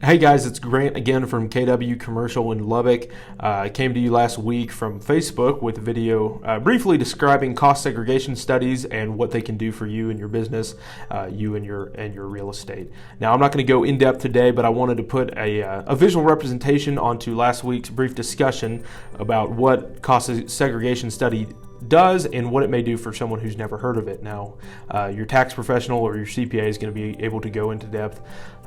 Hey guys, it's Grant again from KW Commercial in Lubbock. I came to you last week from Facebook with a video briefly describing cost segregation studies and what they can do for you and your business, you and your real estate. Now, I'm not going to go in depth today, but I wanted to put a visual representation onto last week's brief discussion about what cost segregation study does and what it may do for someone who's never heard of it. Now, your tax professional or your CPA is going to be able to go into depth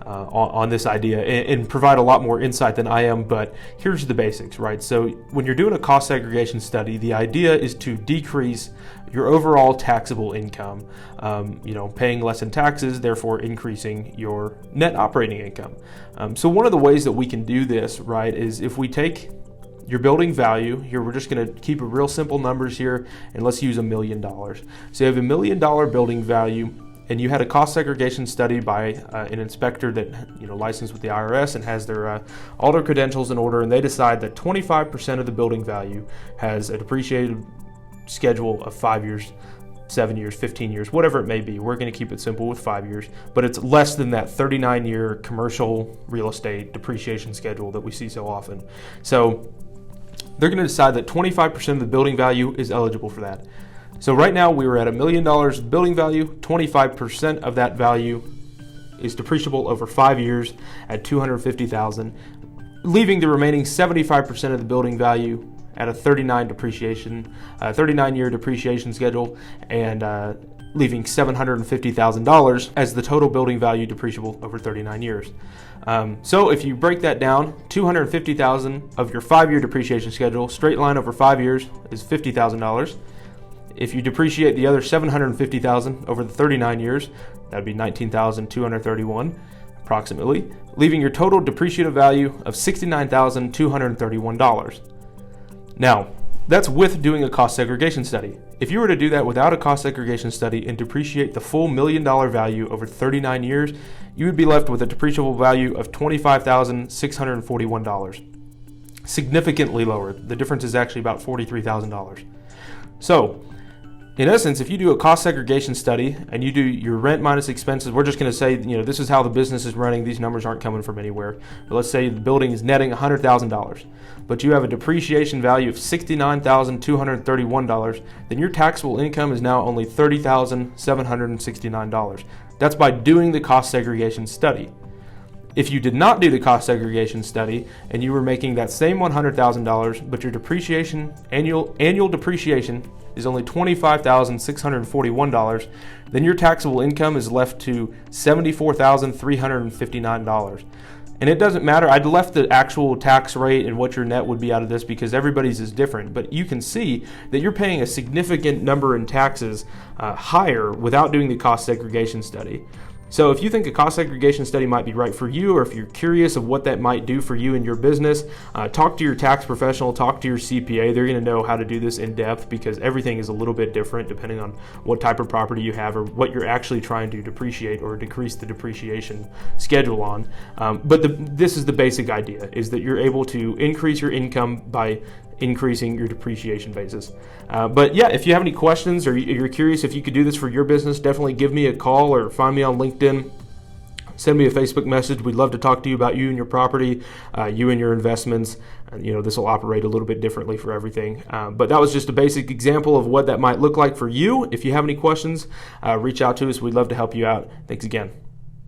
on this idea and provide a lot more insight than I am, but here's the basics, right? So when you're doing a cost segregation study, the idea is to decrease your overall taxable income, paying less in taxes, therefore increasing your net operating income. So one of the ways that we can do this, right, is if we take your building value here, we're just going to keep it real simple numbers here, and let's use $1 million. So you have $1 million building value, and you had a cost segregation study by an inspector that licensed with the IRS and has their all their credentials in order, and they decide that 25% of the building value has a depreciated schedule of 5 years, 7 years, 15 years, whatever it may be. We're going to keep it simple with 5 years, but it's less than that 39-year commercial real estate depreciation schedule that we see so often. So they're going to decide that 25% of the building value is eligible for that. So right now we were at $1 million building value. 25% of that value is depreciable over 5 years at $250,000, leaving the remaining 75% of the building value at a 39-year depreciation schedule, and leaving $750,000 as the total building value depreciable over 39 years. So if you break that down, $250,000 of your 5-year depreciation schedule, straight line over 5 years, is $50,000. If you depreciate the other $750,000 over the 39 years, that'd be $19,231 approximately, leaving your total depreciative value of $69,231. Now, that's with doing a cost segregation study. If you were to do that without a cost segregation study and depreciate the full $1 million value over 39 years, you would be left with a depreciable value of $25,641. Significantly lower. The difference is actually about $43,000. So, in essence, if you do a cost segregation study and you do your rent minus expenses, we're just going to say, this is how the business is running. These numbers aren't coming from anywhere. But let's say the building is netting $100,000, but you have a depreciation value of $69,231, then your taxable income is now only $30,769. That's by doing the cost segregation study. If you did not do the cost segregation study and you were making that same $100,000, but your depreciation, annual depreciation is only $25,641, then your taxable income is left to $74,359. And it doesn't matter. I'd left the actual tax rate and what your net would be out of this because everybody's is different. But you can see that you're paying a significant number in taxes higher without doing the cost segregation study. So if you think a cost segregation study might be right for you, or if you're curious of what that might do for you and your business, talk to your tax professional, talk to your CPA. They're going to know how to do this in depth because everything is a little bit different depending on what type of property you have or what you're actually trying to depreciate or decrease the depreciation schedule on. But this is the basic idea, is that you're able to increase your income by increasing your depreciation basis. But yeah, if you have any questions or you're curious if you could do this for your business, definitely give me a call or find me on LinkedIn. Send me a Facebook message. We'd love to talk to you about you and your property, you and your investments. This will operate a little bit differently for everything. But that was just a basic example of what that might look like for you. If you have any questions, reach out to us. We'd love to help you out. Thanks again.